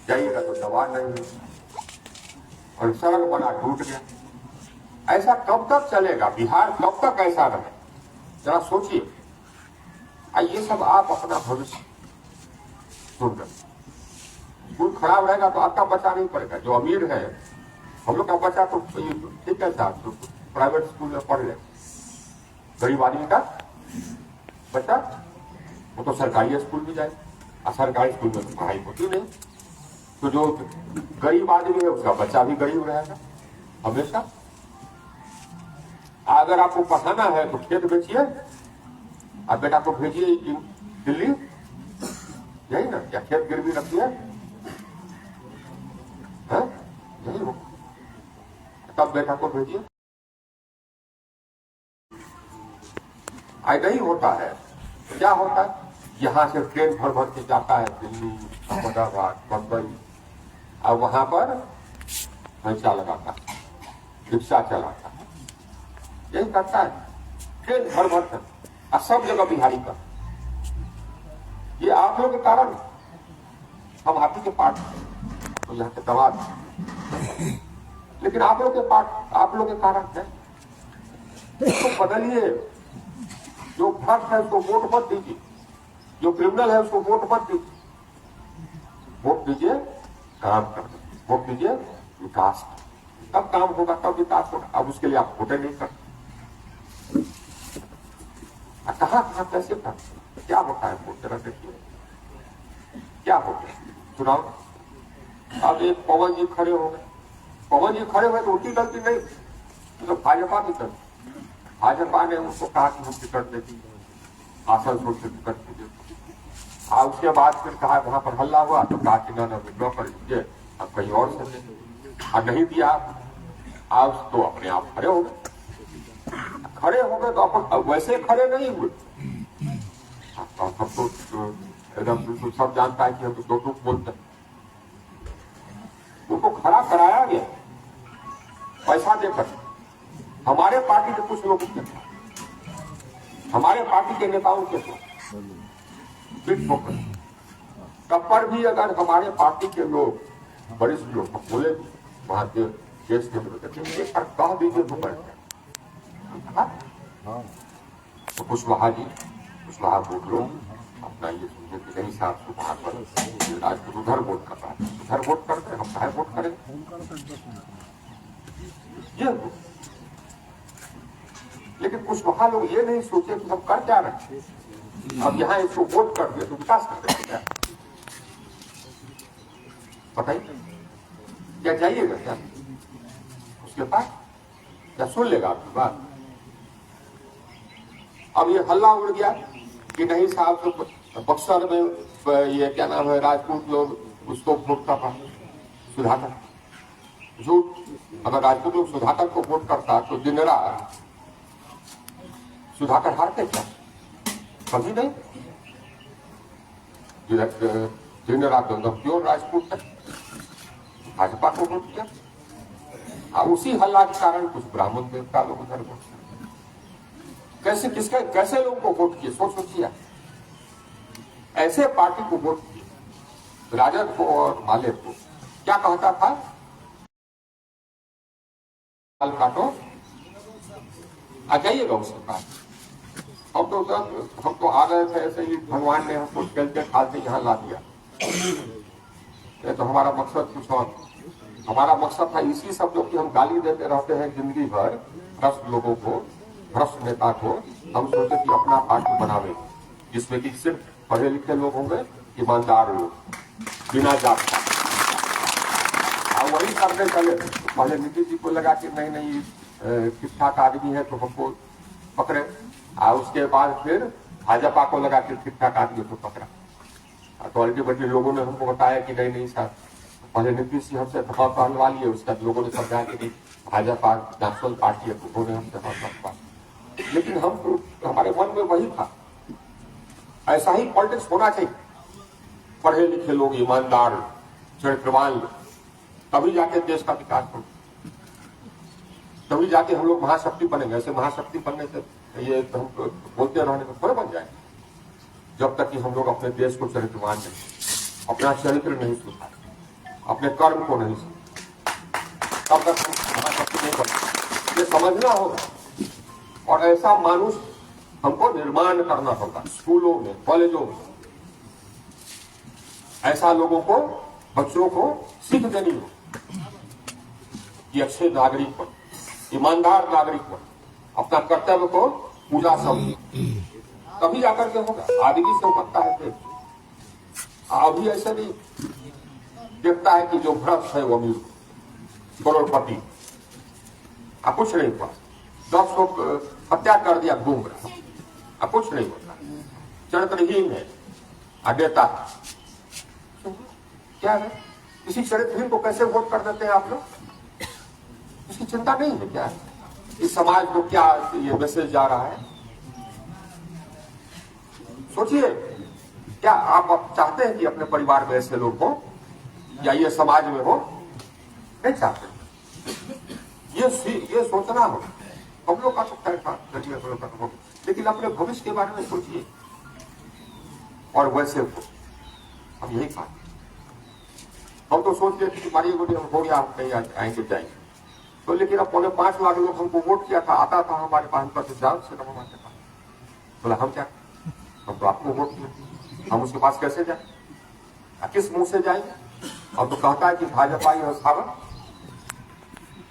जाइएगा तो दवा नहीं, और सड़क बना टूट गया। ऐसा कब तक चलेगा? बिहार कब तक ऐसा रहे? जरा सोचिए। ये सब आप अपना भविष्य सुन रहे। स्कूल खराब रहेगा तो आपका बच्चा नहीं पढ़ेगा। जो अमीर है, हम लोग का बच्चा तो ठीक है साहब, तो प्राइवेट स्कूल में पढ़ ले। गरीब आदमी का बच्चा वो तो सरकारी स्कूल में जाए, और सरकारी स्कूल में तो पढ़ाई होती नहीं। तो जो गरीब आदमी है उसका बच्चा भी गरीब रहेगा हमेशा। अगर आपको पढ़ाना है तो खेत बेचिए और बेटा को भेजिए दिल्ली, यही ना? या खेत गिरवी रखिए, यही हो, तब बेटा को भेजिए। नहीं होता है। क्या होता है? यहां से ट्रेन भर भर के जाता है दिल्ली, अहमदाबाद, बम्बई, और वहां पर पैसा लगाता है, रिक्शा चलाता है, यही करता है। ट्रेन भर भर कर, और सब जगह बिहारी का। ये आप लोग के कारण, हम आप ही के पार्ट तो यहाँ के दवा, लेकिन आप लोग के पार्ट आप लोग के कारण है। तो बदलिए। जो भ्रष्ट है उसको वोट मत दीजिए, जो क्रिमिनल है उसको वोट मत दीजिए। वोट दीजिए काम कर, वोट दीजिए विकास, तब काम होगा, तब विकास होगा। अब उसके लिए आप वोटें नहीं करते। कहाँ कहाँ कैसे करते? क्या होता है वोट? जरा देखिए क्या होता है, चुनाव। अब एक पवन जी खड़े हो गए, पवन जी खड़े हुए तो उनकी गलती नहीं, तो भाजपा की गलती। भाजपा ने उसको कहा कि हम टिकट देती, आसनसोल से टिकट दीजिए। उसके बाद फिर कहा, वहां पर हल्ला हुआ तो कहा कि ना विड्रॉ कर दीजिए, अब कहीं और से दे। और नहीं दिया, आज तो अपने आप खड़े हो गए। खड़े हो गए तो अपन वैसे खड़े नहीं हुए। हम तो एकदम बिल्कुल सब जानता है कि हम तो टूक बोलते हैं। उनको खड़ा कराया गया पैसा देकर। हमारे पार्टी के कुछ लोग, हमारे पार्टी के नेताओं के पीठ ठोकर, तब पर भी अगर हमारे पार्टी के लोग, वरिष्ठ लोग बोले वहां के देश के विरोध कह दीजिए तो करते। तो कुशवाहा जी, कुशवाहा वोट लो अपना, ये समझे कि नहीं साहब सुबह पर राजपूत उधर वोट कर रहा है, उधर वोट करते, हम चाहे वोट करें। ये लेकिन कुशवाहा लोग ये नहीं सोचे कि हम कर क्या रहे हैं। अब यहाँ इसको वोट कर दिया तो विकास कर देंगे क्या? बताइए, क्या जाइएगा क्या उसके पास? क्या सुन लेगा आपकी बात? अब ये हल्ला उड़ गया कि नहीं साहब, तो बक्सर में ये क्या नाम है, राजपूत लोग उसको वोट कर रहा, सुधाकर। झूठ। अगर राजपूत लोग सुधाकर को वोट करता तो दिन रात सुधाकर हारते क्या? कभी नहीं। दिन रात प्योर राजपूत है, भाजपा को वोट किया। और उसी हल्ला के कारण कुछ ब्राह्मण देवता लोग उधर वोट किया। कैसे किसके कैसे लोगों को वोट किए? सोचिए। ऐसे पार्टी को वोट किए, राजद को और माले को। क्या कहता था? बाल काटो, आ जाइएगा उसके पास। हम तो आ गए थे ऐसे ही, भगवान ने हमको खेलते खालते यहाँ ला दिया। ये तो हमारा मकसद कुछ और, हमारा मकसद था इसी सब लोग की हम गाली देते रहते हैं जिंदगी भर, भ्रष्ट लोगों को, भ्रष्ट नेता को। हम सोचे कि अपना पार्टी बनावे जिसमें कि सिर्फ पढ़े लिखे लोग होंगे, ईमानदार लोग, बिना जात का। और वही करने चले। पहले नीतीश जी को लगा कि नहीं नहीं ठीक ठाक आदमी है तो हमको पकड़े, और उसके बाद फिर भाजपा को लगा कि ठीक ठाक आदमी को पकड़ा। तो अल्टीमेटली लोगों ने हमको बताया कि नहीं नहीं साहब, पहले नीतीश जी हमसे दबाव पहलवा लिए, उसके बाद लोगों ने समझा कि नहीं भाजपा नेशनल पार्टी है, उन्होंने हमसे दबाव। लेकिन हम तो हमारे मन में वही था, ऐसा ही पॉलिटिक्स होना चाहिए। पढ़े लिखे लोग, ईमानदार, चरित्रवान, तभी जाके देश का विकास हो, तभी जाके हम लोग महाशक्ति बनेंगे। ऐसे महाशक्ति बनने से ये हम बोलते रहने को थोड़े बन जाएंगे, जब तक कि हम लोग अपने देश को चरित्रवान नहीं, अपना चरित्र नहीं सुधारें। अपने कर्म को नहीं तब तक हमारा शक्ति नहीं बनता। ये समझना होगा और ऐसा मानुष हमको निर्माण करना होगा। स्कूलों में, कॉलेजों में ऐसा लोगों को, बच्चों को सीख देनी हो कि अच्छे नागरिक बन, ईमानदार नागरिक बन, अपना कर्तव्य को पूरा समझ, तभी जाकर के होगा। आदमी से बनता है फिर अभी ऐसा नहीं देखता है कि जो भ्रष्ट है वो अमीर करोड़पति, कुछ नहीं हुआ, 10 लोग हत्या कर दिया, घूम रहा, कुछ नहीं होता, चरित्रहीन है, नेता क्या है? किसी चरित्रहीन को कैसे वोट कर देते हैं आप लोग? इसकी चिंता नहीं है क्या? इस समाज को क्या ये मैसेज जा रहा है? सोचिए, क्या आप चाहते हैं कि अपने परिवार में ऐसे लोग हो या ये समाज में हो? नहीं चाहते। ये सोचना हो हम लोग का सकता है, लेकिन अपने भविष्य के बारे में सोचिए और वैसे हो। हम यही बात, हम तो सोच रहे थे कि मारिए गोली हो गया, हम कहीं आएंगे जाएंगे तो, लेकिन अब 5.5 लाख लोग हमको वोट किया था, आता था हमारे पास पर जान से हमारे पास, बोला हम क्या, हम तो आपको वोट किए, हम उसके पास कैसे जाए, किस मुंह से जाएंगे? अब तो कहता है कि भाजपा ही हस्तावत,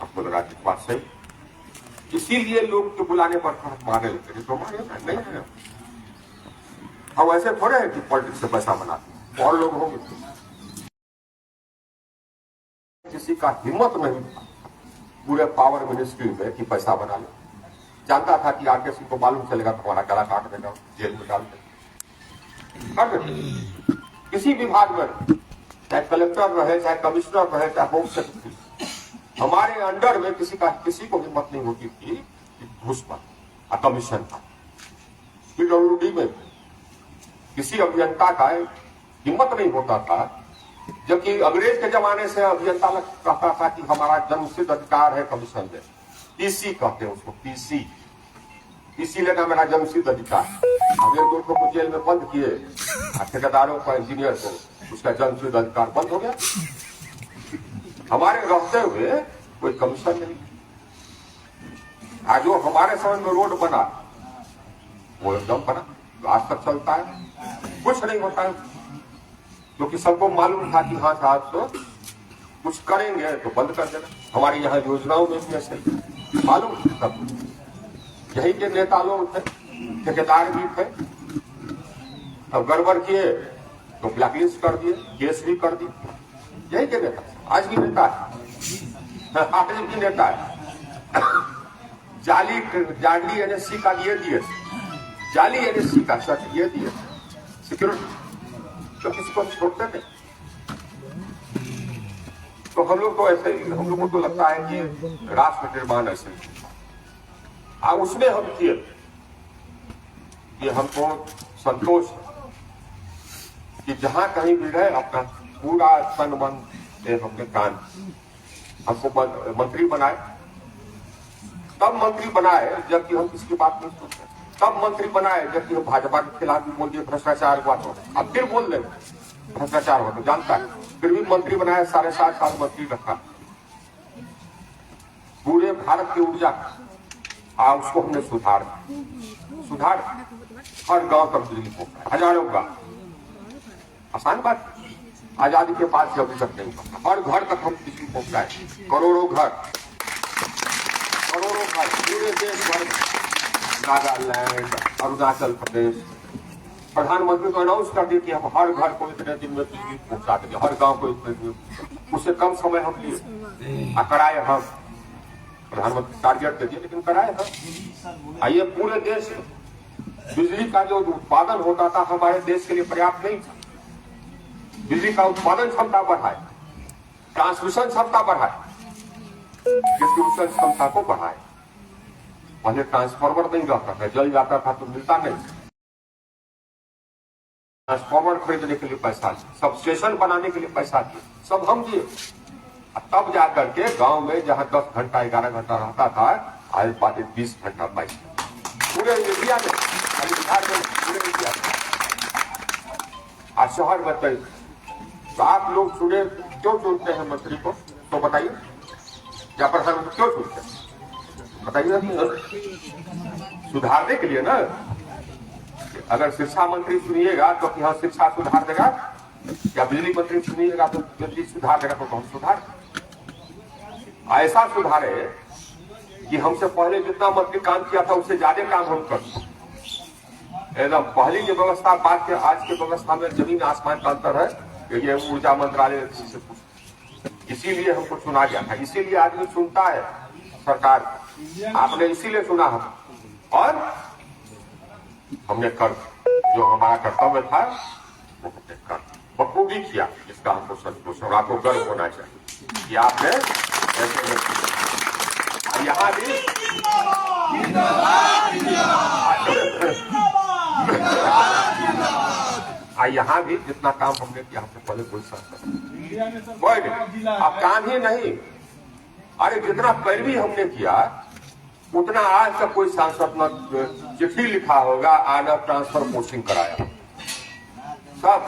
आपको लगा कि बात सही, इसीलिए लोग के बुलाने पर मारे लेते, तो हमारे नहीं है। हम ऐसे थोड़े हैं कि पॉलिटिक्स से पैसा बनाते, और लोग होंगे, किसी का हिम्मत नहीं पूरे पावर मिनिस्ट्री में कि पैसा बना ले। जानता था कि आगे किसी को मालूम चलेगा तो हमारा गला काट देगा, जेल में डाल देगा। किसी विभाग में, चाहे कलेक्टर रहे, चाहे कमिश्नर रहे, चाहे होम सेक्रेटरी, हमारे अंडर में किसी को हिम्मत नहीं होती थी कि घूस पर कमीशन था। PWD में किसी अभियंता का हिम्मत नहीं होता था, जबकि अंग्रेज के जमाने से अभियंता कहता था कि हमारा जन्मसिद्ध अधिकार है कमीशन में, PC कहते हैं उसको, PC लेना मेरा जन्मसिद्ध अधिकार। हम 1-2 को जेल में बंद किए, ठेकेदारों को, इंजीनियर को, उसका जन्मसिद्ध अधिकार बंद हो गया। हमारे रहते हुए कोई कमीशन नहीं। आज जो हमारे समय में रोड बना वो एकदम बना, आज तक चलता है, कुछ नहीं होता है, क्योंकि सबको मालूम था कि हाँ साहब तो कुछ करेंगे तो बंद कर देना। हमारी यहाँ योजनाओं में भी ऐसे मालूम सब, यही के नेता लोग थे, ठेकेदार भी थे, अब गड़बड़ किए तो ब्लैकलिस्ट कर दिए, केस भी कर दिए, यही के नेता, आज भी नेता है, आज भी नेता है। जाली NSC का ये दिए, जाली NSC का सच ये दिए, सिक्योरिटी तो किसी को छोड़ते थे। तो हम लोग तो ऐसे ही, हम लोगों को लगता है कि राष्ट्र निर्माण ऐसे ही उसमें हम किए, ये हमको संतोष है कि जहां कहीं भी रहे अपना पूरा तन मन से हमने काम, हमको मंत्री बनाए, तब मंत्री बनाए जबकि हम किसी की बात नहीं सुनते, तब मंत्री बनाए जबकि हम भाजपा के खिलाफ भी बोल दिए भ्रष्टाचार हुआ तो, अब फिर बोल रहे भ्रष्टाचार हुआ तो जानता है, फिर भी मंत्री बनाया, 7.5 साल मंत्री रखा। पूरे भारत की ऊर्जा उसको हमने सुधार हर गांव तक बिजली पहुंचाए, हजारों गांव, आसान बात, आजादी के बाद से अभी तक नहीं पहुंचा, हर घर तक हम बिजली पहुंचाए, करोड़ों घर पूरे देश भर, नागालैंड, अरुणाचल प्रदेश, प्रधानमंत्री को अनाउंस कर दिया कि हम हर घर को इतने दिन में बिजली पहुंचा देंगे, हर गांव को इतने दिन, उससे कम समय हम लिए, कराए हम, प्रधानमंत्री टारगेट दे दिए लेकिन कराए हम। आइए पूरे देश में बिजली का जो उत्पादन होता था हमारे देश के लिए पर्याप्त नहीं था, बिजली का उत्पादन क्षमता बढ़ाए, ट्रांसमिशन क्षमता बढ़ाए, डिस्ट्रीब्यूशन क्षमता को बढ़ाए। पहले ट्रांसफार्मर नहीं रहता था, जल जाता था तो मिलता नहीं, ट्रांसफार्मर खरीदने के लिए पैसा दिए, सब स्टेशन बनाने के लिए पैसा दिए, सब हम दिए, तब जाकर के गांव में जहां 10 घंटा 11 घंटा रहता था, आज बात 20 घंटा पैसा पूरे इंडिया में, बिहार में, पूरे इंडिया में। आज शहर बताइए तो आप लोग सुने क्यों चुनते हैं मंत्री को, तो बताइए, या प्रधानमंत्री क्यों चुनते हैं बताइए? सुधारने के लिए ना। अगर शिक्षा मंत्री सुनिएगा तो कि हाँ शिक्षा सुधार देगा, या बिजली मंत्री सुनिएगा तो बिजली सुधार देगा, तो कौन सुधार? ऐसा सुधारे कि हमसे पहले जितना मंत्री काम किया था उससे ज्यादा काम हम कर एकदम। पहली की व्यवस्था बाद के आज की व्यवस्था में जमीन आसमान का अंतर है। ये ऊर्जा मंत्रालय से इसीलिए हमको चुना गया था, इसीलिए आदमी चुनता है सरकार, आपने इसीलिए चुना हम, और हमने कर जो हमारा कर्तव्य था वो हमने कर बखूबी किया। इसका हमको संतोष और आपको गर्व होना चाहिए कि आपने ऐसे यहाँ भी यहाँ भी जितना काम हमने किया हमसे पहले कोई सांसद कोई नहीं, अब काम ही नहीं। अरे जितना पैरवी हमने किया उतना आज तक कोई सांसद न चिट्ठी लिखा होगा, आना ट्रांसफर पोस्टिंग कराया सब।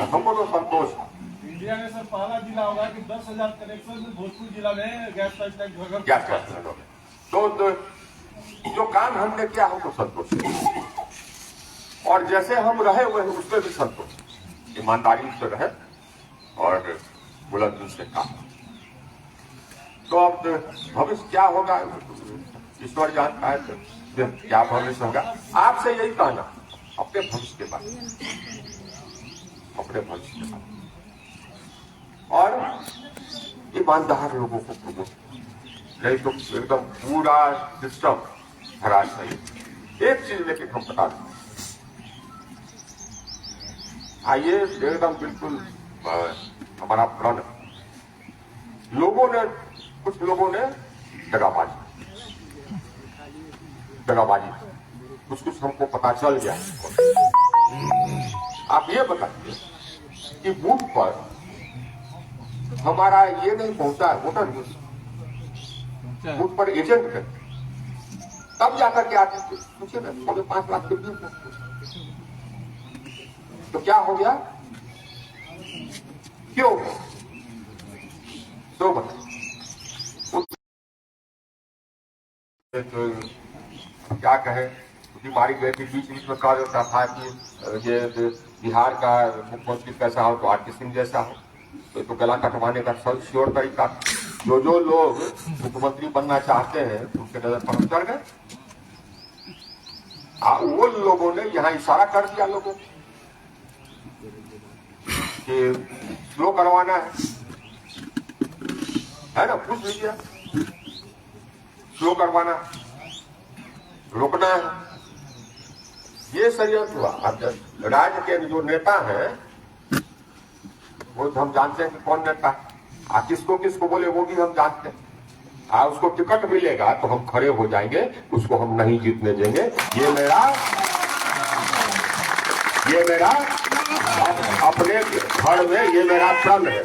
हमको तो संतोष है। इंडिया में सर पहला जिला होगा कि 10,000 कनेक्शन भोजपुर जिला में गैस पाइपलाइन तो जो काम हमने किया हमको संतोष है, और जैसे हम रहे हुए हैं उसमें भी संतोष, ईमानदारी से रहे और बुलंदी से काम। तो अब भविष्य क्या होगा ईश्वर जानता है, तो क्या भविष्य होगा। आपसे यही कहना अपने भविष्य के बारे में, अपने भविष्य के बारे में, और ईमानदार लोगों को प्रमोट, नहीं तो एकदम पूरा सिस्टम हराश नहीं। एक चीज लेके हम बता दें, आइए एकदम बिल्कुल हमारा प्रण, लोगों ने कुछ लोगों ने दगाबाजी कुछ हमको पता चल गया। आप ये बताइए कि बूथ पर हमारा ये नहीं पहुंचा है वोटर लिस्ट, बूथ पर एजेंट है, तब जाकर के आते पूछे ना 5.5 लाख के भी, तो क्या हो गया, क्यों तो बताइए। तो क्या कहे, बीमारी गए थी बीच में कहा जाता था कि ये बिहार का मुख्यमंत्री कैसा हो तो आरके सिंह जैसा हो, तो गला कटवाने का सब श्योर तरीका। जो लोग मुख्यमंत्री बनना चाहते हैं उनके नजर पर हम चढ़ गए। वो लोगों ने यहाँ इशारा कर दिया लोगों कि स्लो करवाना है ना, पूछ लीजिए, स्लो करवाना, रोकना है, ये षड्यंत्र हुआ। अब राज्य के जो नेता हैं वो हम जानते हैं कि कौन नेता है, किसको किसको बोले वो भी हम जानते हैं। उसको टिकट मिलेगा तो हम खड़े हो जाएंगे, उसको हम नहीं जीतने देंगे। ये मेरा अपने घर में ये मेरा प्रण है।